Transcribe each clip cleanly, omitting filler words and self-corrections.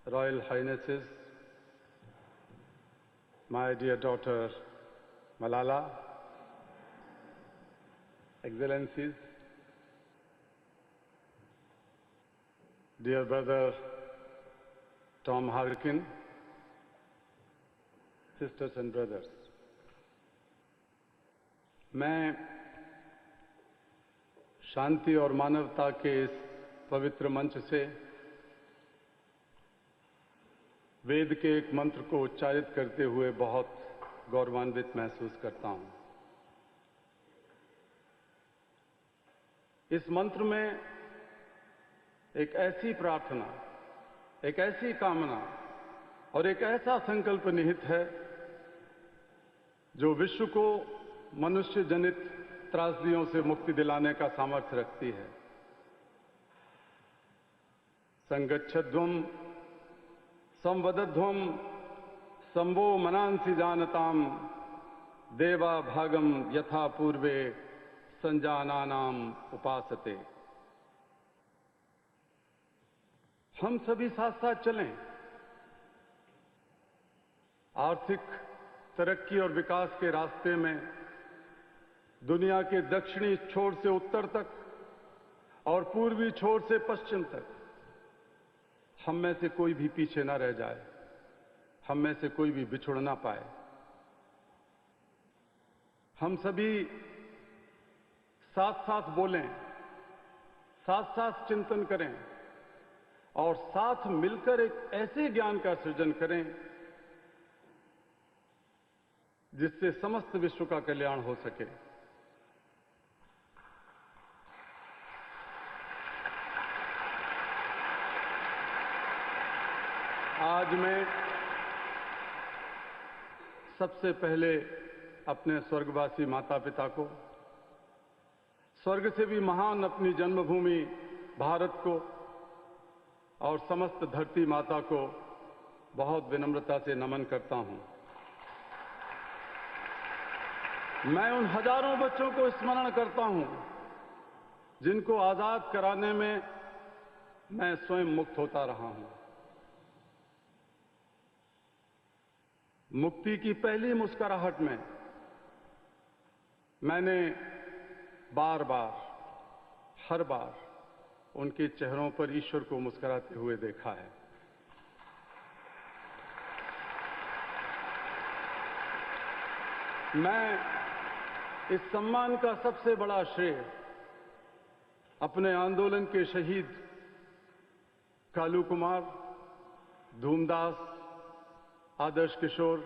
Royal Highnesses, my dear daughter Malala, Excellencies, dear brother Tom Harkin, sisters and brothers, मैं शांति और मानवता के इस पवित्र मंच से वेद के एक मंत्र को उच्चारित करते हुए बहुत गौरवान्वित महसूस करता हूं। इस मंत्र में एक ऐसी प्रार्थना, एक ऐसी कामना और एक ऐसा संकल्प निहित है जो विश्व को मनुष्य जनित त्रासदियों से मुक्ति दिलाने का सामर्थ्य रखती है। संगच्छध्वं संवदध्वं संवो मनांसि जानताम देवा भागम यथा पूर्वे संजानानाम उपासते। हम सभी साथ साथ चलें। आर्थिक तरक्की और विकास के रास्ते में दुनिया के दक्षिणी छोर से उत्तर तक और पूर्वी छोर से पश्चिम तक हम में से कोई भी पीछे ना रह जाए, हम में से कोई भी बिछुड़ ना पाए। हम सभी साथ साथ बोलें, साथ साथ चिंतन करें और साथ मिलकर एक ऐसे ज्ञान का सृजन करें जिससे समस्त विश्व का कल्याण हो सके। आज मैं सबसे पहले अपने स्वर्गवासी माता पिता को, स्वर्ग से भी महान अपनी जन्मभूमि भारत को और समस्त धरती माता को बहुत विनम्रता से नमन करता हूं। मैं उन हजारों बच्चों को स्मरण करता हूं जिनको आजाद कराने में मैं स्वयं मुक्त होता रहा हूं। मुक्ति की पहली मुस्कुराहट में मैंने बार बार, हर बार उनके चेहरों पर ईश्वर को मुस्कुराते हुए देखा है। मैं इस सम्मान का सबसे बड़ा श्रेय अपने आंदोलन के शहीद कालू कुमार, धूमदास, आदर्श किशोर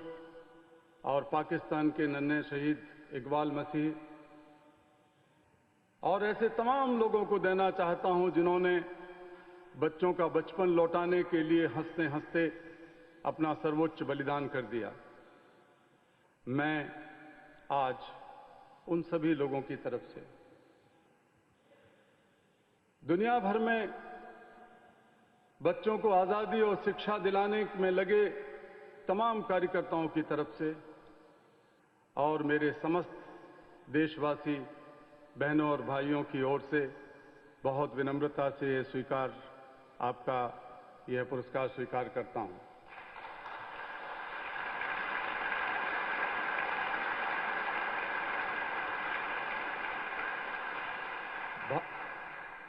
और पाकिस्तान के नन्हे शहीद इकबाल मसीह और ऐसे तमाम लोगों को देना चाहता हूं जिन्होंने बच्चों का बचपन लौटाने के लिए हंसते हंसते अपना सर्वोच्च बलिदान कर दिया। मैं आज उन सभी लोगों की तरफ से दुनिया भर में बच्चों को आजादी और शिक्षा दिलाने में लगे तमाम कार्यकर्ताओं की तरफ से और मेरे समस्त देशवासी बहनों और भाइयों की ओर से बहुत विनम्रता से आपका यह पुरस्कार स्वीकार करता हूं।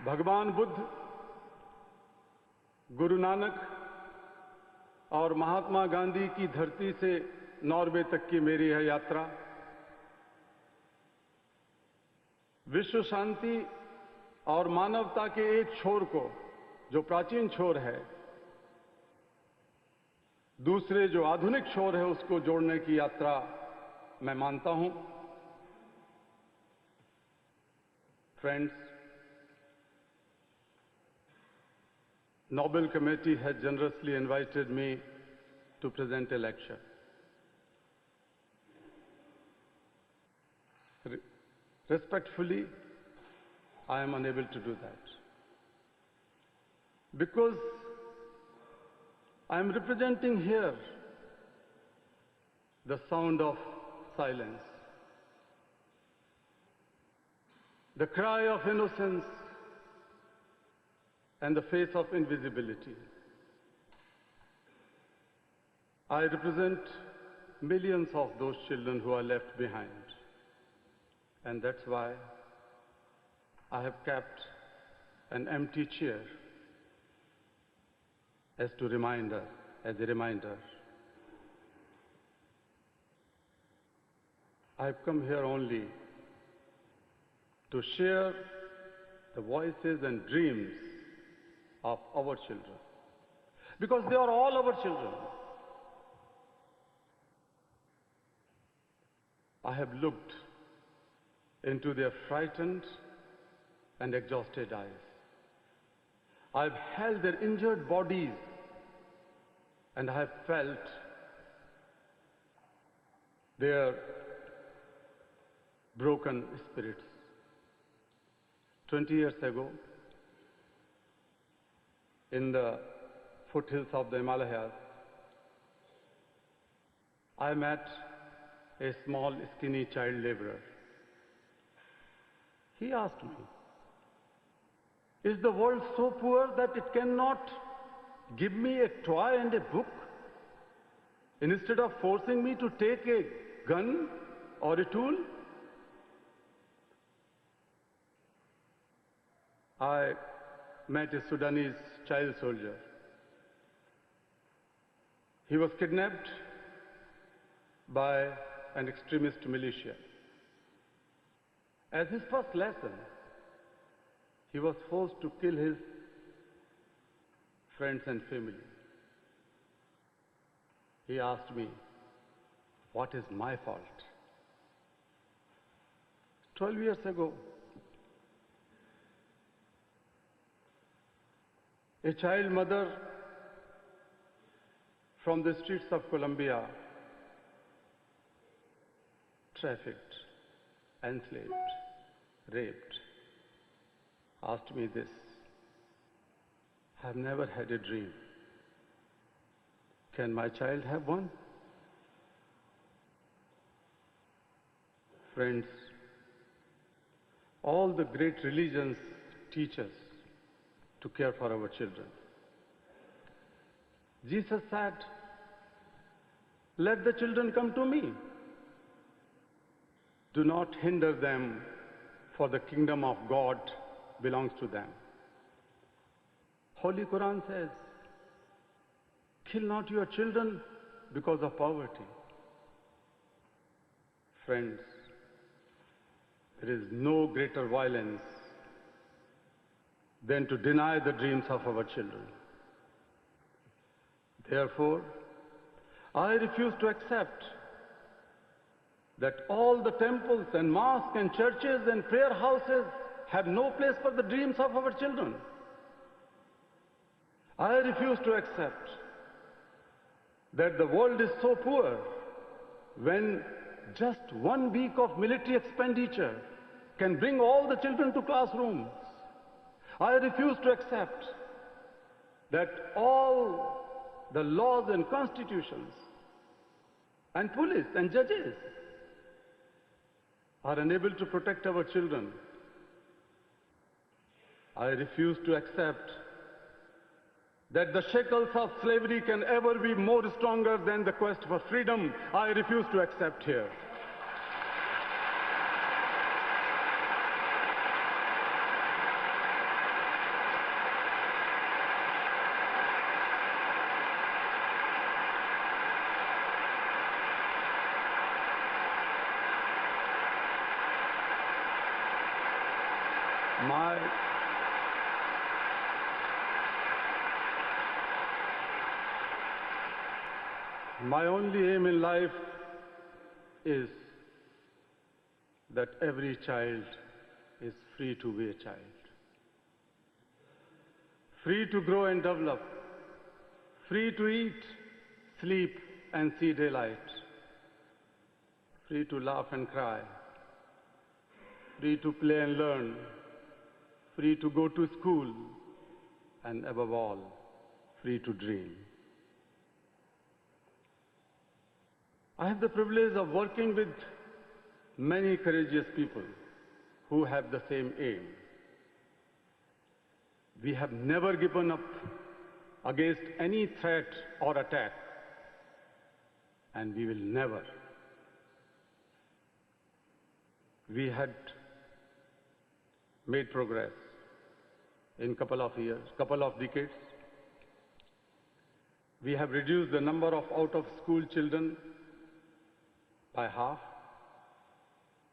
भगवान बुद्ध, गुरु नानक और महात्मा गांधी की धरती से नॉर्वे तक की मेरी यह यात्रा विश्व शांति और मानवता के एक छोर को, जो प्राचीन छोर है, दूसरे जो आधुनिक छोर है, उसको जोड़ने की यात्रा मैं मानता हूं। Friends, Nobel Committee has generously invited me to present a lecture. Respectfully, I am unable to do that because I am representing here the sound of silence, the cry of innocence and the face of invisibility. I represent millions of those children who are left behind. And that's why I have kept an empty chair as a reminder. I've come here only to share the voices and dreams of our children, because they are all our children. I have looked into their frightened and exhausted eyes. I've held their injured bodies, and I have felt their broken spirits. 20 years ago, in the foothills of the Himalayas, I met a small, skinny child laborer. He asked me, "Is the world so poor that it cannot give me a toy and a book instead of forcing me to take a gun or a tool?" I met a Sudanese child soldier. He was kidnapped by an extremist militia. As his first lesson, he was forced to kill his friends and family. He asked me, "What is my fault?" 12 years ago, a child mother from the streets of Colombia, trafficked, enslaved, raped, asked me this, "I have never had a dream. Can my child have one?" Friends, all the great religions teach us to care for our children. Jesus said, "Let the children come to me. Do not hinder them, for the kingdom of God belongs to them." Holy Quran says, "Kill not your children because of poverty." Friends, there is no greater violence than to deny the dreams of our children. Therefore, I refuse to accept that all the temples and mosques and churches and prayer houses have no place for the dreams of our children. I refuse to accept that the world is so poor when just 1 week of military expenditure can bring all the children to classrooms. I refuse to accept that all the laws and constitutions and police and judges are unable to protect our children. I refuse to accept that the shackles of slavery can ever be more stronger than the quest for freedom. I refuse to accept here. My only aim in life is that every child is free to be a child, free to grow and develop, free to eat, sleep, and see daylight, free to laugh and cry, free to play and learn, free to go to school, and above all, free to dream. I have the privilege of working with many courageous people who have the same aim. We have never given up against any threat or attack. and we will never. We had made progress in couple of years, couple of decades. We have reduced the number of out-of-school children by half.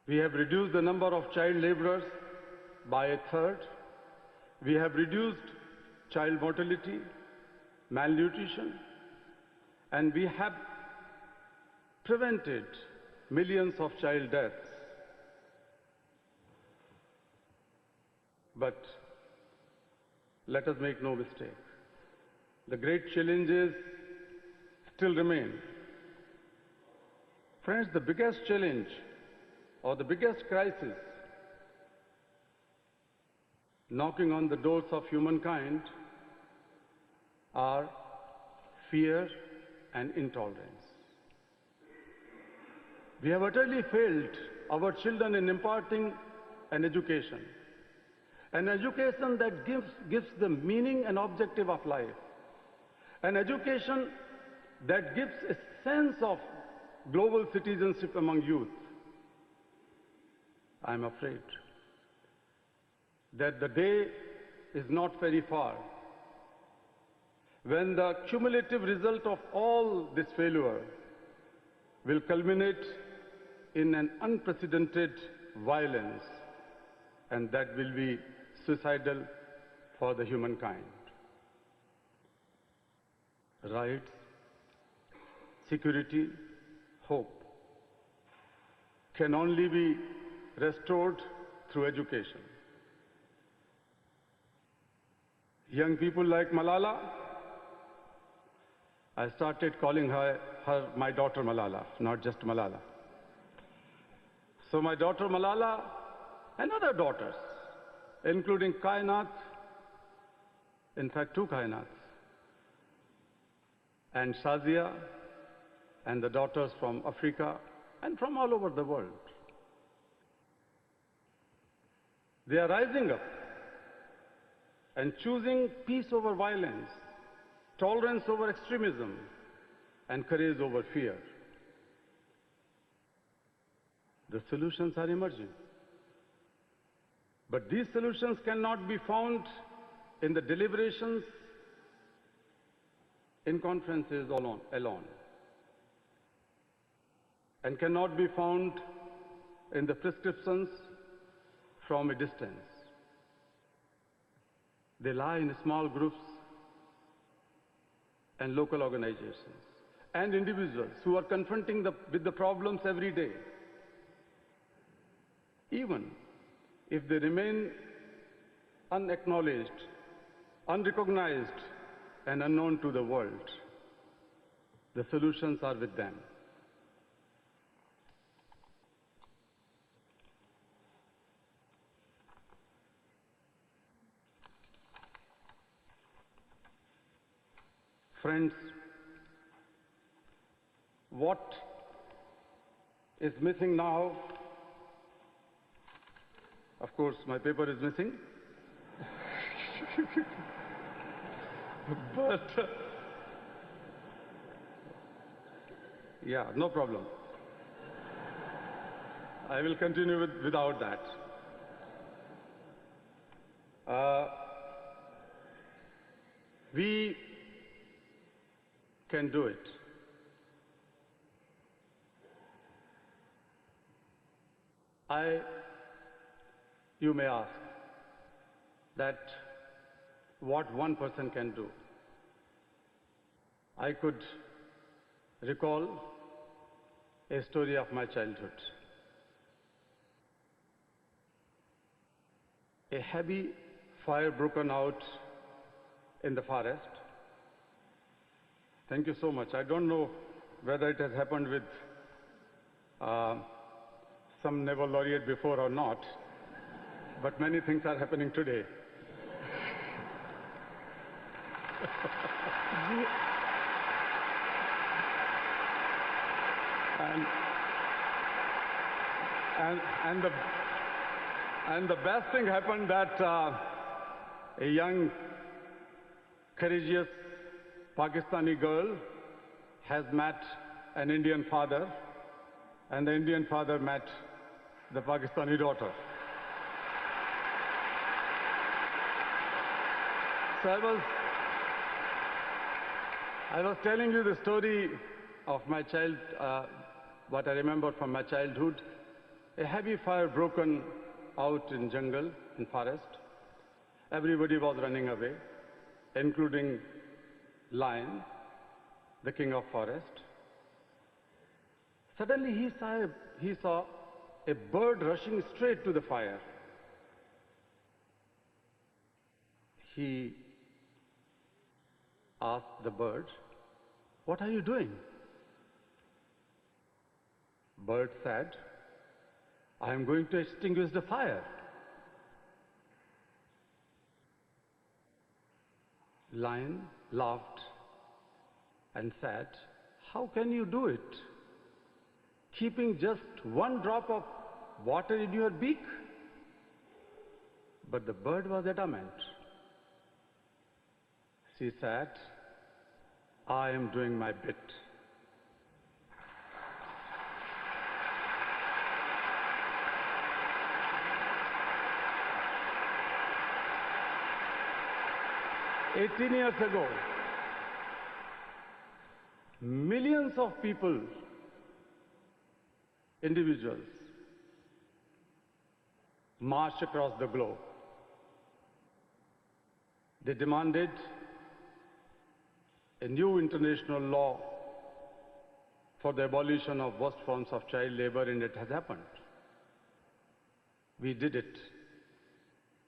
We have reduced the number of child laborers by a third. We have reduced child mortality, malnutrition, and we have prevented millions of child deaths. But let us make no mistake. The great challenges still remain. Friends, the biggest challenge or the biggest crisis knocking on the doors of humankind are fear and intolerance. We have utterly failed our children in imparting an education that gives the meaning and objective of life, an education that gives a sense of global citizenship among youth. I'm afraid that the day is not very far when the cumulative result of all this failure will culminate in an unprecedented violence, and that will be suicidal for the humankind. Rights, security, hope can only be restored through education. Young people like Malala, I started calling her my daughter Malala, not just Malala. So my daughter Malala and other daughters, including Kainat, in fact 2 Kainats, and Shazia, and the daughters from Africa and from all over the world. They are rising up and choosing peace over violence, tolerance over extremism, and courage over fear. The solutions are emerging. But these solutions cannot be found in the deliberations, in conferences alone, and cannot be found in the prescriptions from a distance. They lie in small groups and local organizations and individuals who are confronting with the problems every day. Even if they remain unacknowledged, unrecognized, and unknown to the world, the solutions are with them. Friends, what is missing now? Of course, my paper is missing. But, yeah, no problem. I will continue without that. We can do it. You may ask that what one person can do. I could recall a story of my childhood. A heavy fire broken out in the forest. Thank you so much. I don't know whether it has happened with some Nobel laureate before or not, but many things are happening today. And the best thing happened that a young, courageous Pakistani girl has met an Indian father, and the Indian father met the Pakistani daughter. So I was telling you the story of my child, what I remember from my childhood. A heavy fire broken out in jungle, in forest. Everybody was running away, including lion, the king of forest. Suddenly he saw a bird rushing straight to the fire. He asked the bird, "What are you doing?" Bird said, "I am going to extinguish the fire." Lion laughed and said, "How can you do it? Keeping just one drop of water in your beak?" But the bird was adamant. She said, "I am doing my bit." "18 years ago, millions of people, individuals, marched across the globe. They demanded a new international law for the abolition of worst forms of child labor, and it has happened. We did it.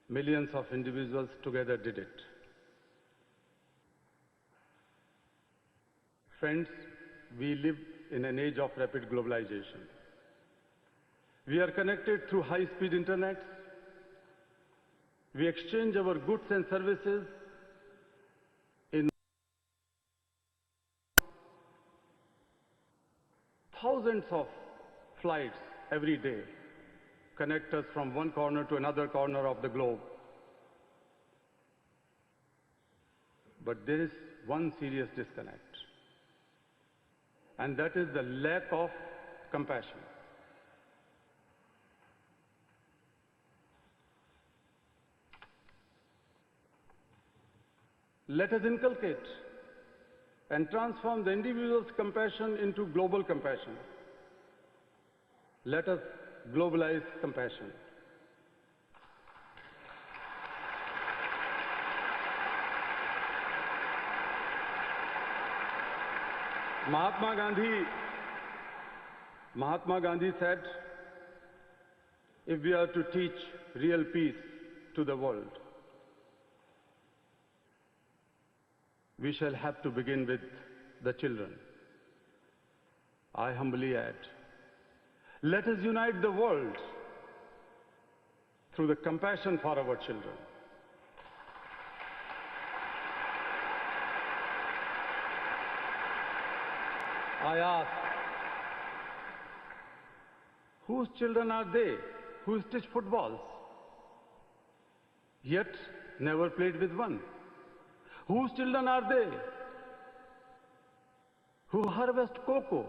Millions of individuals together did it. Friends, we live in an age of rapid globalization. We are connected through high-speed internet. We exchange our goods and services in thousands of flights every day, connect us from one corner to another corner of the globe. But there is one serious disconnect, and that is the lack of compassion. Let us inculcate and transform the individual's compassion into global compassion. Let us globalize compassion. Mahatma Gandhi said, if we are to teach real peace to the world, we shall have to begin with the children. I humbly add, let us unite the world through the compassion for our children. I ask, whose children are they who stitch footballs, yet never played with one? Whose children are they who harvest cocoa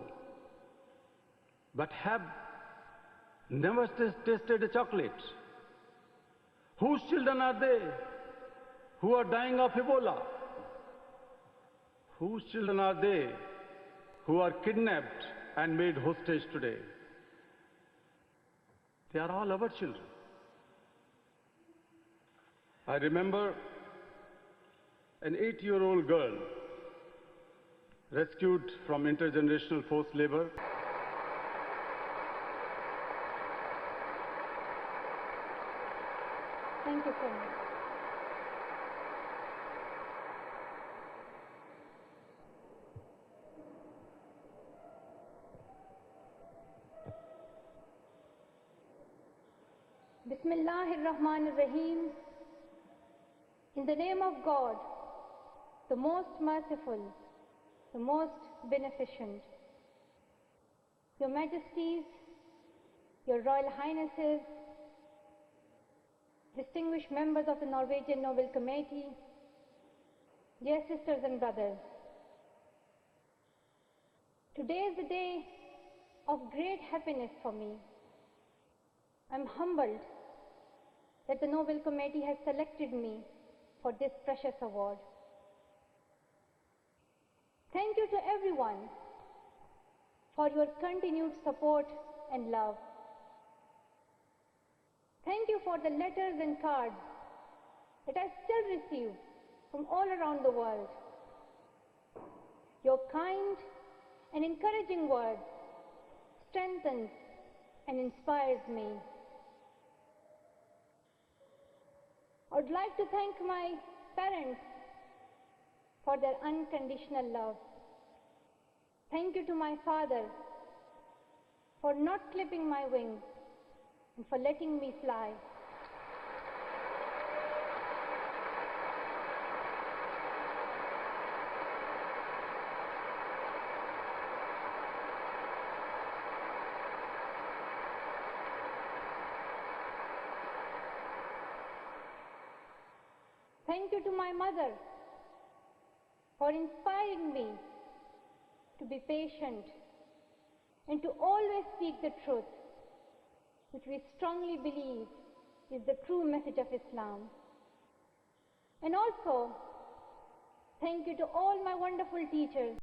but have never tasted a chocolate? Whose children are they who are dying of Ebola? Whose children are they who are kidnapped and made hostage today? They are all our children. I remember an 8-year-old girl rescued from intergenerational forced labor. Thank you so much. Bismillahir-Rahmanir-Rahim. In the name of God, the most merciful, the most beneficent. Your Majesties, Your Royal Highnesses, distinguished members of the Norwegian Nobel Committee, dear sisters and brothers, Today is a day of great happiness for me. I'm humbled that the Nobel Committee has selected me for this precious award. Thank you to everyone for your continued support and love. Thank you for the letters and cards that I still receive from all around the world. Your kind and encouraging words strengthens and inspires me. I would like to thank my parents for their unconditional love. Thank you to my father for not clipping my wings and for letting me fly. Thank you to my mother for inspiring me to be patient and to always speak the truth, which we strongly believe is the true message of Islam. And also, thank you to all my wonderful teachers